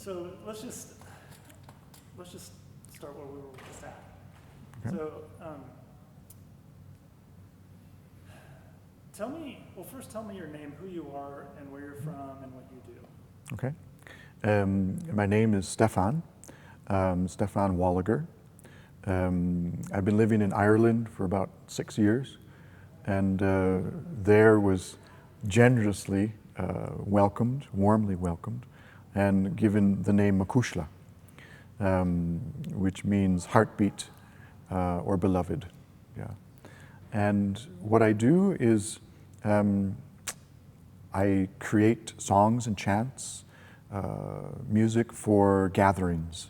So let's just start where we were just at. Okay. So first tell me your name, who you are, and where you're from, and what you do. Okay. My name is Stefan, Stefan Waligur. I've been living in Ireland for about 6 years, and there was generously welcomed, warmly welcomed, and given the name Macushla, which means heartbeat or beloved. Yeah. And what I do is I create songs and chants, music for gatherings.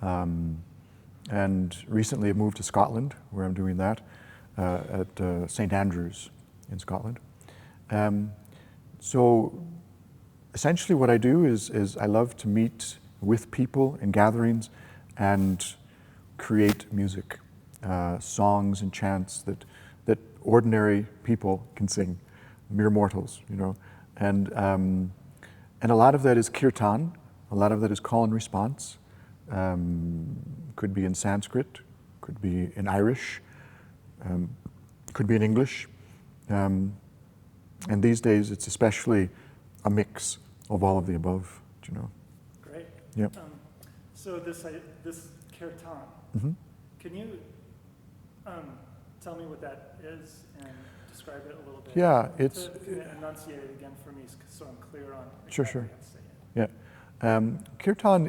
And recently I moved to Scotland, where I'm doing that, at St. Andrews in Scotland. So essentially what I do is I love to meet with people in gatherings and create music, songs and chants that ordinary people can sing, mere mortals, you know. And a lot of that is Kirtan, a lot of that is call and response. Could be in Sanskrit, could be in Irish, could be in English. And these days it's especially a mix of all of the above, you know. Great. Yep. So this Kirtan, Mm-hmm. can you tell me what that is and describe it a little bit? Yeah, it's... Enunciate it again for me so I'm clear on Sure, exactly sure. how to say it. Yeah. Kirtan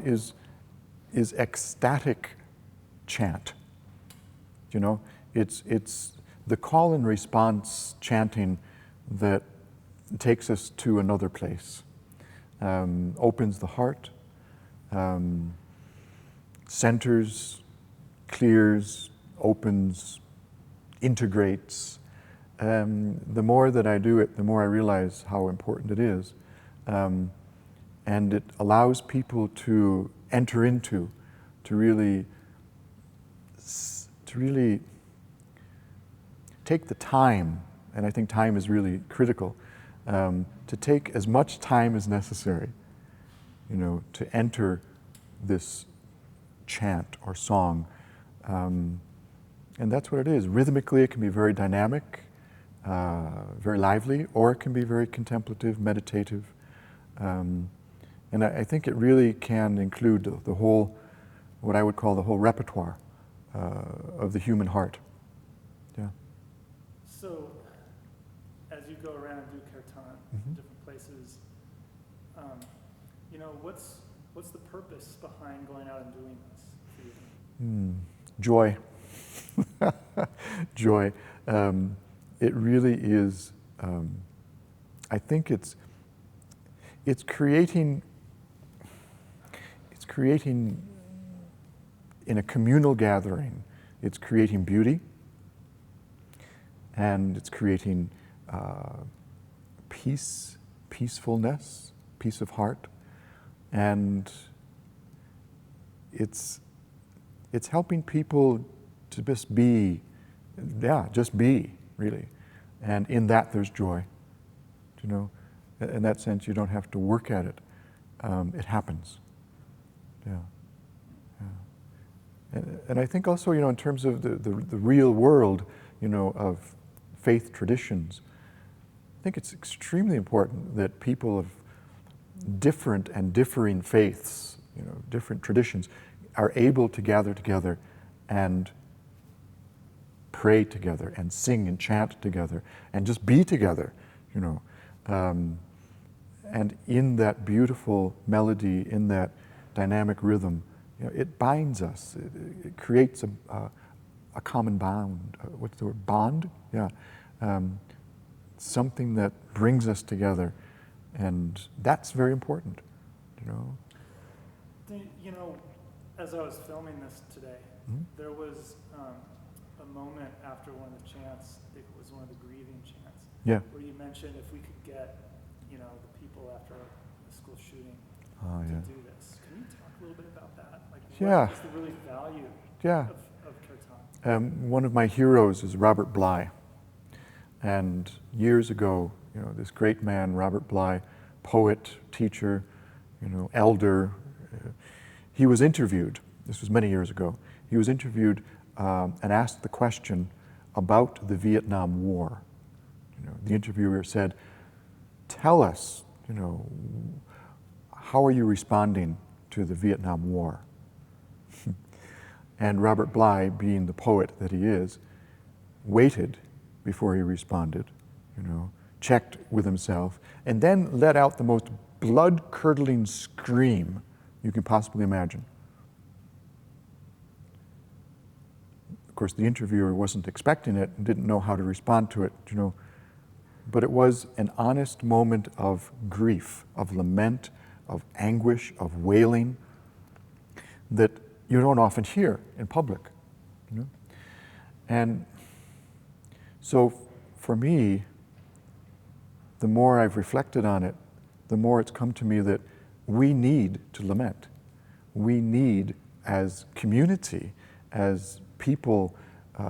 is ecstatic chant. You know, it's the call and response chanting that takes us to another place, opens the heart, centers, clears, opens, integrates. The more that I do it, the more I realize how important it is. And it allows people to enter into, to really take the time, and I think time is really critical, to take as much time as necessary, you know, to enter this chant or song. And that's what it is. Rhythmically, it can be very dynamic, very lively, or it can be very contemplative, meditative. And I think it really can include the whole, what I would call the whole repertoire of the human heart. Yeah. So, as you go around and do Kirtan in different places, you know, what's the purpose behind going out and doing this for you? Joy. Joy. It really is, I think it's creating in a communal gathering, it's creating beauty, and it's creating peace, peacefulness, peace of heart, and it's helping people to just be, really. And in that there's joy, you know. In that sense, you don't have to work at it. It happens. Yeah. And I think also, you know, in terms of the real world, you know, of faith traditions, I think it's extremely important that people of different and differing faiths, you know, different traditions, are able to gather together and pray together and sing and chant together and just be together, you know. And in that beautiful melody, in that dynamic rhythm, you know, it binds us. It creates a common bond. What's the word? Bond? Yeah. Something that brings us together, and that's very important, you know. You know, as I was filming this today, there was a moment after one of the chants, I think it was one of the grieving chants, Yeah. where you mentioned if we could get, you know, the people after the school shooting Yeah. to do this. Can you talk a little bit about that? Like, Yeah. what is the really value Yeah. of Kirtan? One of my heroes is Robert Bly. And years ago, you know, this great man, Robert Bly, poet, teacher, you know, elder, he was interviewed, this was many years ago, he was interviewed and asked the question about the Vietnam War. The interviewer said, tell us, how are you responding to the Vietnam War? And Robert Bly, being the poet that he is, waited before he responded, checked with himself, and then let out the most blood-curdling scream you can possibly imagine. Of course, the interviewer wasn't expecting it and didn't know how to respond to it, but it was an honest moment of grief, of lament, of anguish, of wailing that you don't often hear in public. And so for me, the more I've reflected on it, the more it's come to me that we need to lament. We need, as community, as people,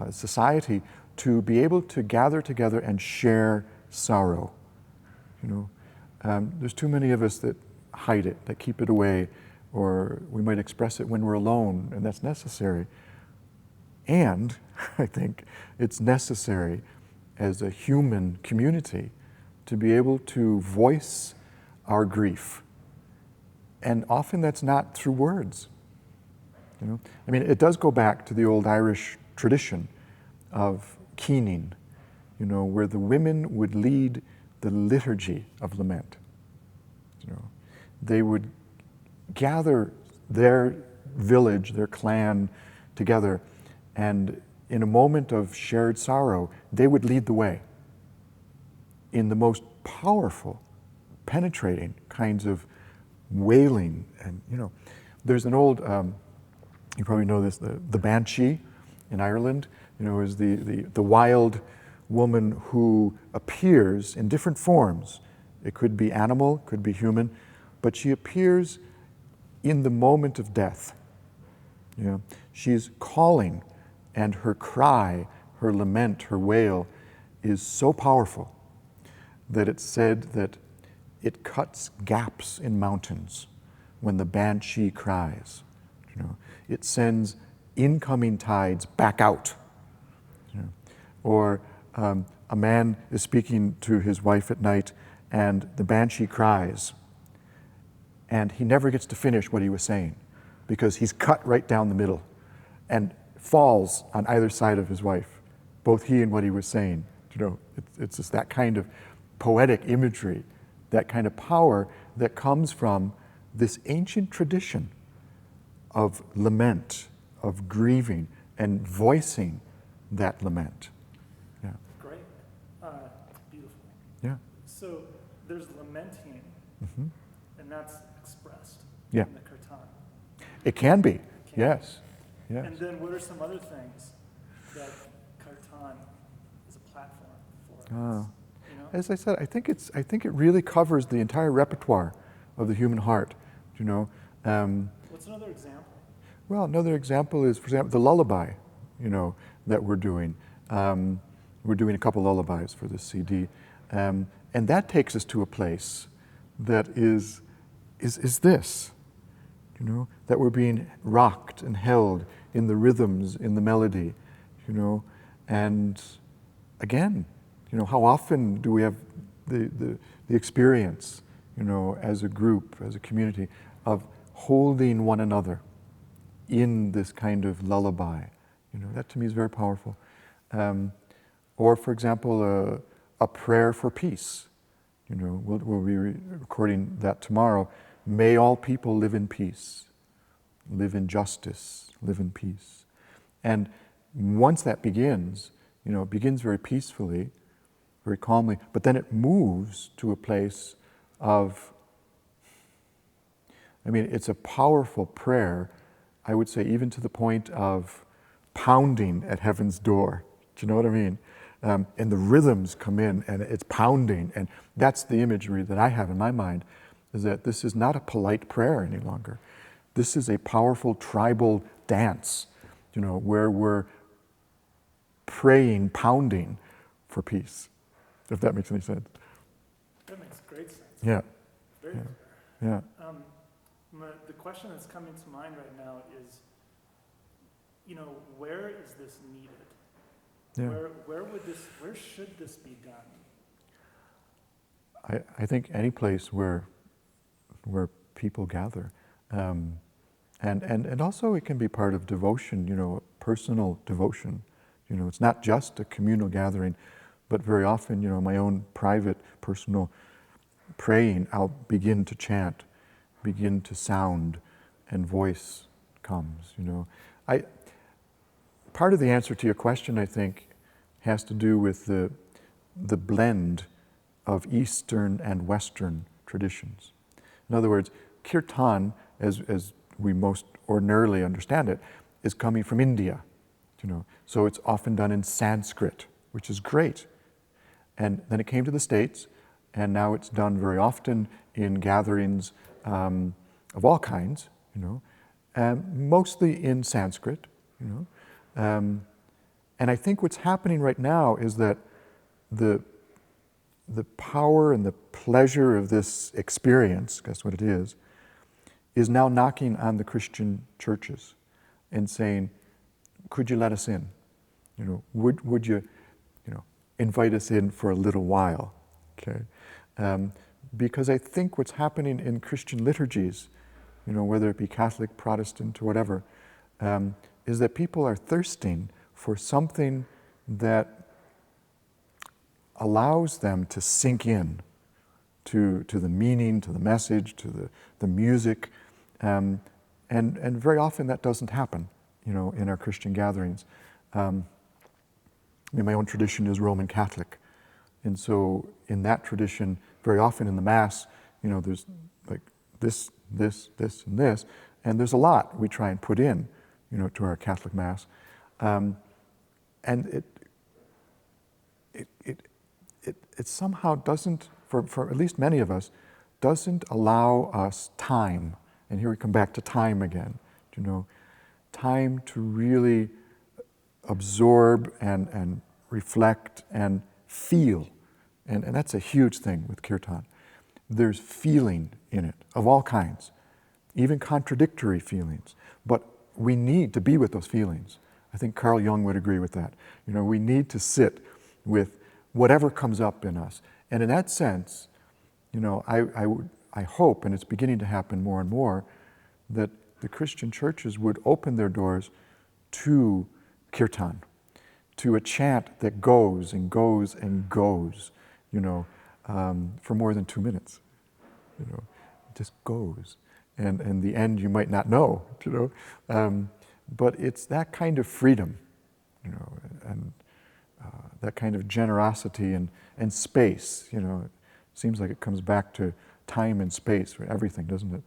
society, to be able to gather together and share sorrow. There's too many of us that hide it, that keep it away, or we might express it when we're alone, and that's necessary. And I think it's necessary as a human community to be able to voice our grief. And often that's not through words. It does go back to the old Irish tradition of keening, where the women would lead the liturgy of lament. They would gather their village, their clan together, and in a moment of shared sorrow, they would lead the way in the most powerful, penetrating kinds of wailing. And there's an old, you probably know this, the banshee in Ireland, is the wild woman who appears in different forms. It could be animal, could be human, but she appears in the moment of death. She's calling, and her cry, her lament, her wail is so powerful that it's said that it cuts gaps in mountains when the banshee cries. It sends incoming tides back out. Or a man is speaking to his wife at night, and the banshee cries, and he never gets to finish what he was saying because he's cut right down the middle and falls on either side of his wife, both he and what he was saying. It's just that kind of poetic imagery, that kind of power that comes from this ancient tradition of lament, of grieving, and voicing that lament. Great. Beautiful. Yeah. So there's lamenting, Mm-hmm. and that's expressed Yeah. in the Kirtan. It can be, yes. Yes. And then what are some other things that Kirtan is a platform for? As I said, I think it really covers the entire repertoire of the human heart. What's another example? Well, another example is, for example, the lullaby, that we're doing. We're doing a couple lullabies for this CD, and that takes us to a place that is this, that we're being rocked and held in the rhythms, in the melody, and again, how often do we have the experience, as a group, as a community, of holding one another in this kind of lullaby? That to me is very powerful. Or, for example, a prayer for peace. We'll be recording that tomorrow. May all people live in peace, live in justice, live in peace. And once that begins, it begins very peacefully, very calmly, but then it moves to a place of, it's a powerful prayer, I would say, even to the point of pounding at heaven's door. Do you know what I mean? And the rhythms come in, and it's pounding, and that's the imagery that I have in my mind, is that this is not a polite prayer any longer. This is a powerful tribal dance, where we're praying, pounding for peace, if that makes any sense. That makes great sense. Yeah. Very Yeah. clear. The question that's coming to mind right now is, where is this needed? Yeah. Where should this be done? I think any place where people gather, and also it can be part of devotion, personal devotion. It's not just a communal gathering, but very often, my own private, personal praying, I'll begin to chant, begin to sound, and voice comes. Part of the answer to your question, I think, has to do with the blend of Eastern and Western traditions. In other words, Kirtan, as we most ordinarily understand it, is coming from India. So it's often done in Sanskrit, which is great. And then it came to the States, and now it's done very often in gatherings of all kinds, mostly in Sanskrit, And I think what's happening right now is that the power and the pleasure of this experience, that's what it is now knocking on the Christian churches and saying, could you let us in? Would you, invite us in for a little while? Okay, because I think what's happening in Christian liturgies, whether it be Catholic, Protestant, or whatever, is that people are thirsting for something that allows them to sink in to the meaning, to the message, to the music, and very often that doesn't happen, in our Christian gatherings. My own tradition is Roman Catholic, and so in that tradition, very often in the Mass, there's like this, and this, and there's a lot we try and put in, to our Catholic Mass, and it somehow doesn't, for at least many of us, doesn't allow us time. And here we come back to time again. Time to really absorb and reflect and feel. And that's a huge thing with Kirtan. There's feeling in it of all kinds, even contradictory feelings. But we need to be with those feelings. I think Carl Jung would agree with that. We need to sit with whatever comes up in us. And in that sense, I hope, and it's beginning to happen more and more, that the Christian churches would open their doors to Kirtan, to a chant that goes and goes and goes, for more than 2 minutes. It just goes. And the end you might not know, but it's that kind of freedom, and that kind of generosity and space, It seems like it comes back to time and space for everything, doesn't it?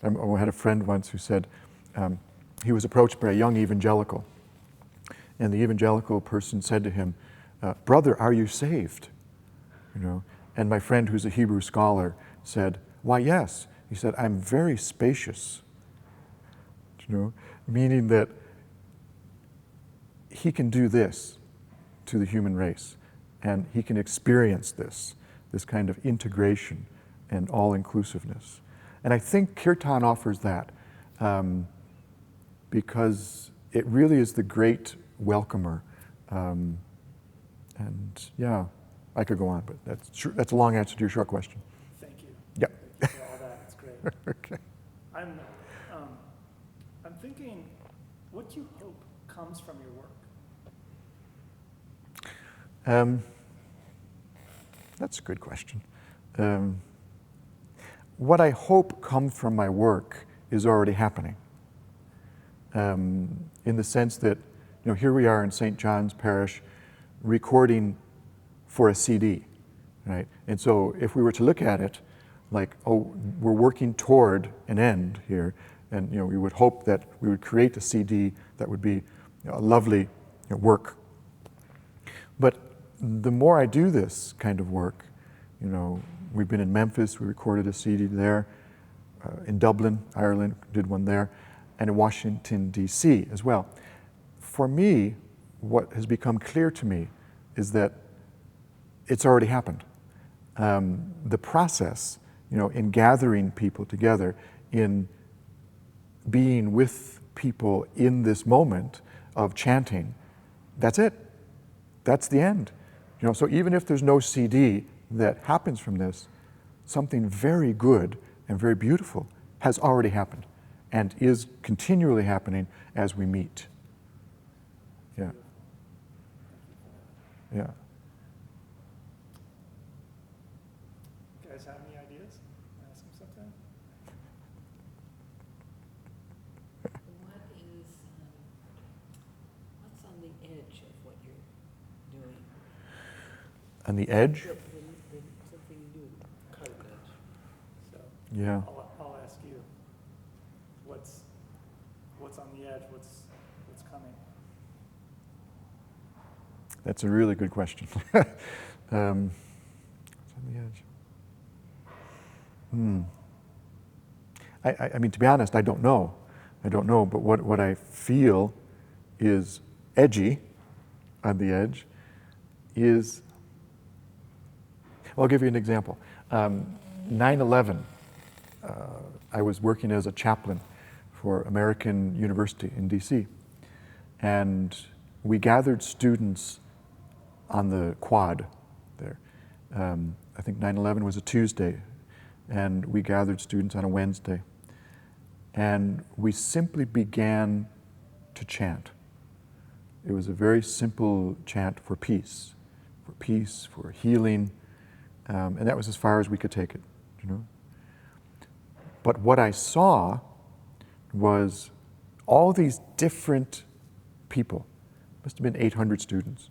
I had a friend once who said he was approached by a young evangelical, and the evangelical person said to him, "Brother, are you saved?" And my friend, who's a Hebrew scholar, said, "Why, yes." He said, "I'm very spacious," meaning that he can do this to the human race, and he can experience this kind of integration and all-inclusiveness. And I think Kirtan offers that because it really is the great welcomer. And yeah, I could go on, but that's a long answer to your short question. Thank you. Yeah. Thank you for all that. It's great. Okay. I'm thinking, what do you hope comes from your work? That's a good question. What I hope comes from my work is already happening. In the sense that, here we are in St. John's Parish recording for a CD, right? And so if we were to look at it like, oh, we're working toward an end here, and we would hope that we would create a CD that would be a lovely work. But the more I do this kind of work, we've been in Memphis, we recorded a CD there, in Dublin, Ireland, did one there, and in Washington, D.C. as well. For me, what has become clear to me is that it's already happened. The process in gathering people together, in being with people in this moment of chanting. That's it. That's the end. So even if there's no CD that happens from this, something very good and very beautiful has already happened and is continually happening as we meet. Yeah. Yeah. Guys have any ideas? Ask them something. What's on the edge of what you're doing? On the edge? Something new, cutting edge. So Yeah. I'll ask you. What's on the edge? What's coming? That's a really good question. What's on the edge? I mean, to be honest, I don't know. But what I feel is edgy on the edge is, well, I'll give you an example. 9/11, I was working as a chaplain for American University in DC, and we gathered students on the quad there. I think 9/11 was a Tuesday, and we gathered students on a Wednesday. And we simply began to chant. It was a very simple chant for peace, for healing, and that was as far as we could take it, But what I saw was all these different people. Must have been 800 students,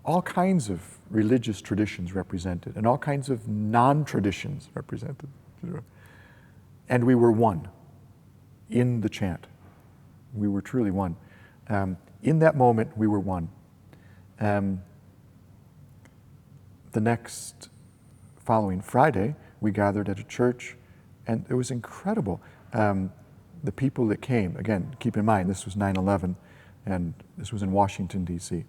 all kinds of religious traditions represented, and all kinds of non-traditions represented, And we were one in the chant. We were truly one. In that moment, we were one. The next following Friday, we gathered at a church, and it was incredible. The people that came, again, keep in mind, this was 9/11, and this was in Washington, D.C.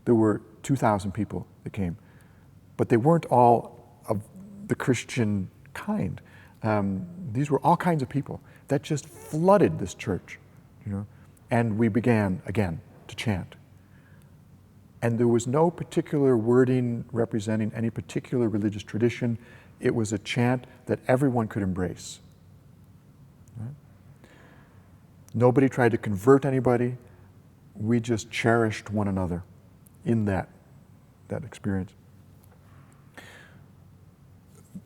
There were 2,000 people that came, but they weren't all of the Christian kind. These were all kinds of people that just flooded this church, and we began again to chant. And there was no particular wording representing any particular religious tradition. It was a chant that everyone could embrace. Right? Nobody tried to convert anybody. We just cherished one another in that experience.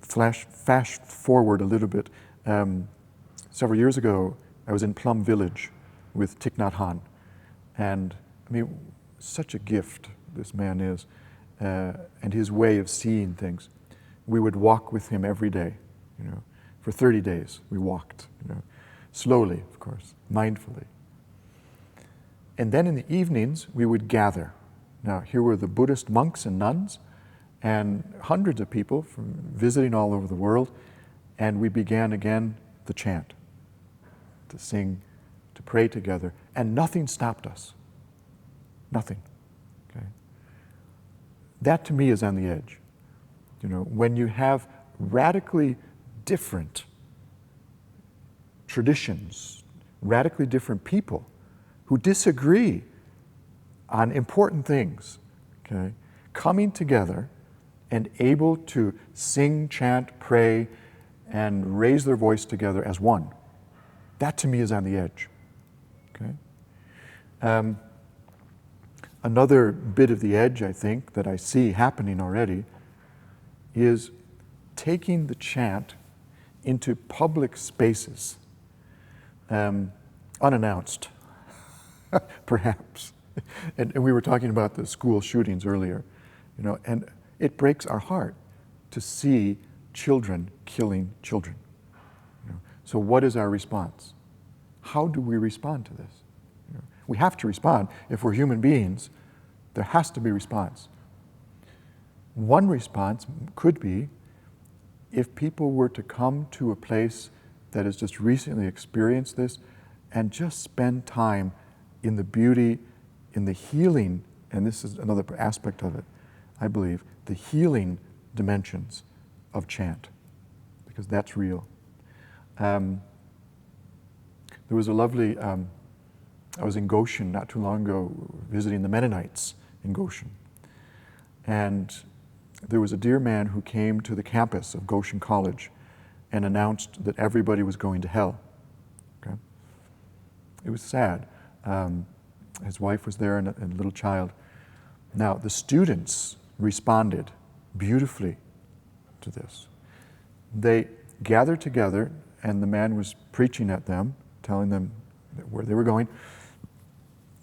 Fast forward a little bit. Several years ago, I was in Plum Village with Thich Nhat Hanh, and I mean, such a gift this man is, and his way of seeing things. We would walk with him every day, for 30 days. We walked, slowly, of course, mindfully. And then in the evenings, we would gather. Now, here were the Buddhist monks and nuns, and hundreds of people from visiting all over the world, and we began again the chant, to sing, to pray together, and nothing stopped us. Nothing. Okay? That to me is on the edge. When you have radically different traditions, radically different people who disagree on important things, okay, coming together and able to sing, chant, pray, and raise their voice together as one. That to me is on the edge. Okay? Another bit of the edge, I think, that I see happening already is taking the chant into public spaces, unannounced, perhaps. And we were talking about the school shootings earlier, and it breaks our heart to see children killing children. So what is our response? How do we respond to this? We have to respond. If we're human beings, there has to be response. One response could be if people were to come to a place that has just recently experienced this and just spend time in the beauty, in the healing, and this is another aspect of it, I believe, the healing dimensions of chant, because that's real. There was a lovely, I was in Goshen not too long ago visiting the Mennonites in Goshen. And there was a dear man who came to the campus of Goshen College and announced that everybody was going to hell. Okay? It was sad. His wife was there and a little child. Now, the students responded beautifully to this. They gathered together, and the man was preaching at them, telling them where they were going,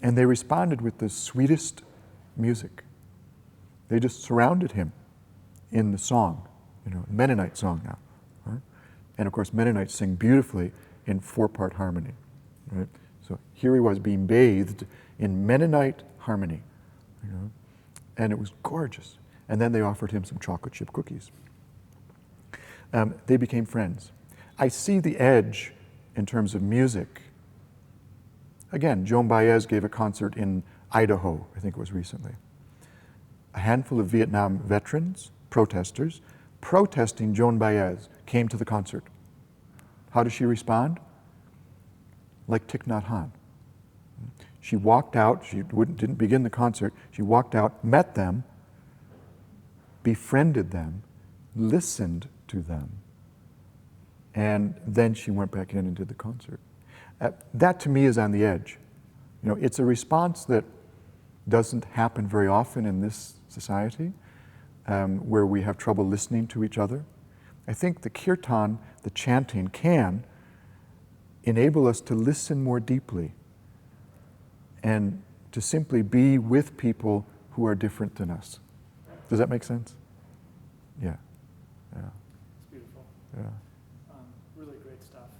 and they responded with the sweetest music. They just surrounded him in the song, Mennonite song now. Right? And of course, Mennonites sing beautifully in 4-part harmony. Right? So here he was being bathed in Mennonite harmony, and it was gorgeous. And then they offered him some chocolate chip cookies. They became friends. I see the edge in terms of music. Again, Joan Baez gave a concert in Idaho, I think it was recently. A handful of Vietnam veterans, protesters, protesting Joan Baez, came to the concert. How does she respond? Like Thich Nhat Hanh. She walked out, she didn't begin the concert, she walked out, met them, befriended them, listened to them, and then she went back in and did the concert. That to me is on the edge. It's a response that doesn't happen very often in this society, where we have trouble listening to each other. I think the kirtan, the chanting, can enable us to listen more deeply and to simply be with people who are different than us. Does that make sense? Yeah. Yeah. It's beautiful. Yeah. Really great stuff.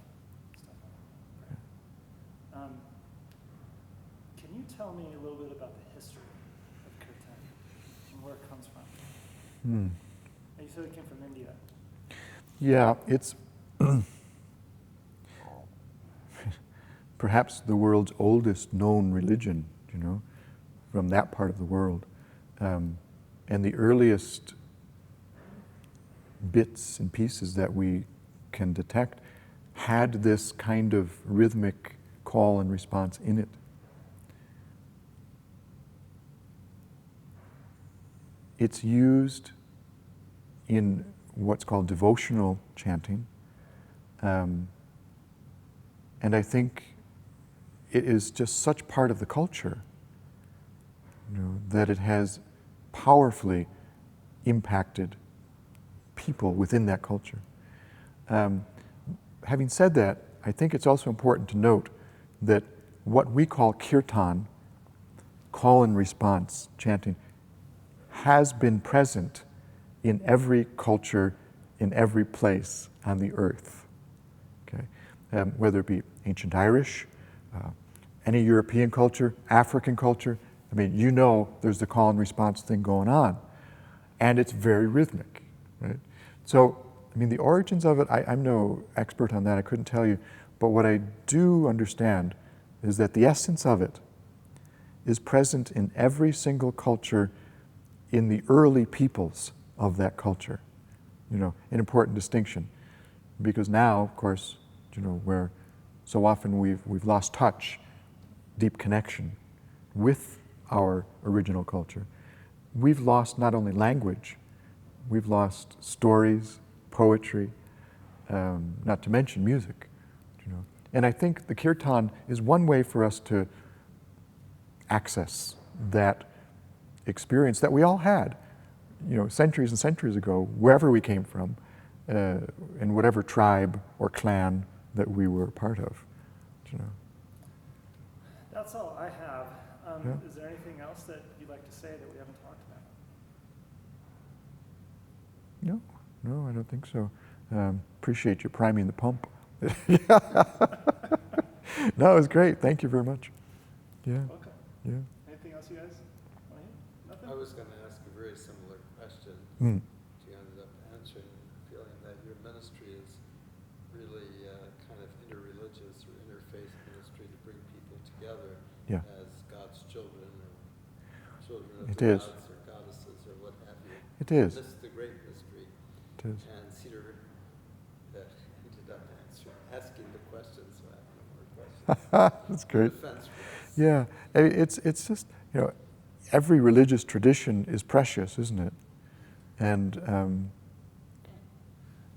Can you tell me a little bit about the history of Kirtan and where it comes from? You said it came from India. Yeah, it's perhaps the world's oldest known religion, from that part of the world. And the earliest bits and pieces that we can detect had this kind of rhythmic call and response in it. It's used in what's called devotional chanting. And I think it is just such part of the culture, that it has powerfully impacted people within that culture. Having said that, I think it's also important to note that what we call kirtan, call and response chanting, has been present in every culture, in every place on the earth. Okay? Whether it be ancient Irish, any European culture, African culture, there's the call and response thing going on. And it's very rhythmic, right? So, the origins of it, I'm no expert on that, I couldn't tell you, but what I do understand is that the essence of it is present in every single culture, in the early peoples of that culture. An important distinction. Because now, of course, where so often we've lost touch, deep connection with our original culture, we've lost not only language, we've lost stories, poetry, not to mention music. And I think the kirtan is one way for us to access that experience that we all had, centuries and centuries ago, wherever we came from, in whatever tribe or clan that we were a part of. That's all I have. Yeah. Is there anything else that you'd like to say that we haven't talked about? No, I don't think so. Appreciate you priming the pump. No, it was great. Thank you very much. Yeah. Welcome. Yeah. Anything else you guys want to hear? Nothing? I was going to ask a very similar question. You ended up answering, feeling that your ministry is really kind of interreligious or interfaith ministry to bring people together as God's children or children of It the is. gods or goddesses or what have you. It is. And this is the great mystery. It is. And That's great. defense for this. Yeah, I mean, it's just, you know, every religious tradition is precious, isn't it? And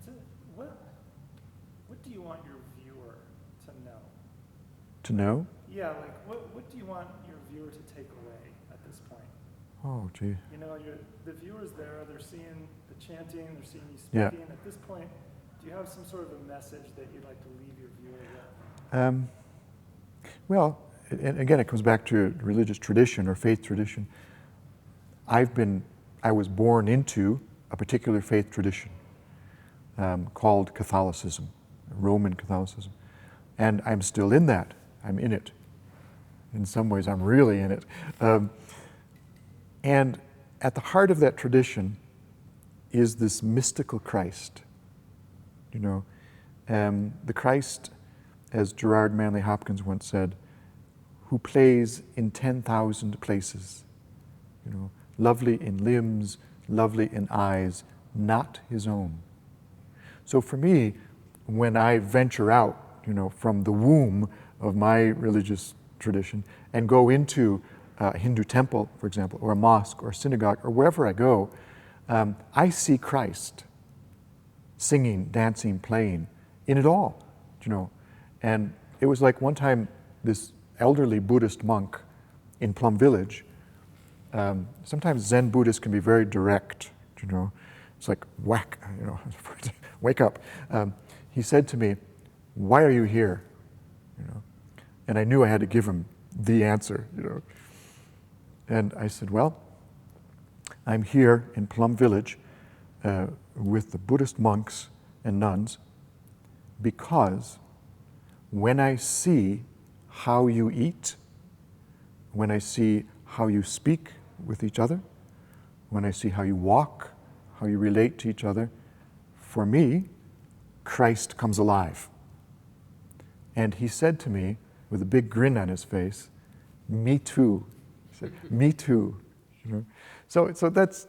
So what do you want your viewer to know? to know, Yeah, like what do you want your viewer to take away at this point? oh gee, You know, the viewers there, they're seeing the chanting, they're seeing you Yeah. speaking. At this point, do you have some sort of a message that you'd like to leave your viewer with? well, and again, it comes back to religious tradition or faith tradition. I was born into a particular faith tradition called Catholicism, Roman Catholicism, and I'm still in that. I'm in it. In some ways, I'm really in it. And at the heart of that tradition is this mystical Christ. You know, the Christ, as Gerard Manley Hopkins once said, who plays in 10,000 places. You know, lovely in limbs, lovely in eyes, not his own. So for me, when I venture out, you know, from the womb of my religious tradition and go into a Hindu temple, for example, or a mosque or a synagogue or wherever I go, I see Christ singing, dancing, playing, in it all, you know. And it was like one time this elderly Buddhist monk in Plum Village, sometimes Zen Buddhists can be very direct, you know. It's like whack, you know, wake up. He said to me, "Why are you here?" You know, and I knew I had to give him the answer, you know. And I said, "Well, I'm here in Plum Village with the Buddhist monks and nuns because when I see how you eat, when I see how you speak with each other, when I see how you walk, how you relate to each other, for me, Christ comes alive." And he said to me, with a big grin on his face, "Me too." He said, "Me too." You know? So that's,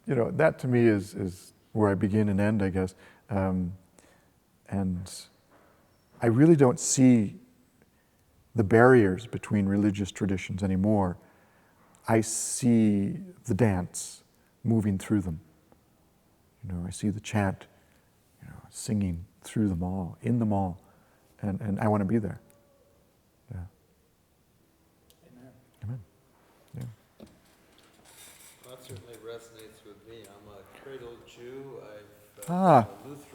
you know, that to me is where I begin and end, I guess. And I really don't see the barriers between religious traditions anymore. I see the dance moving through them. You know, I see the chant, you know, singing through them all, in them all, and I want to be there. Yeah. Amen. Amen. Yeah. Well, that certainly resonates with me. I'm a cradle Jew. I've Ah. been a Lutheran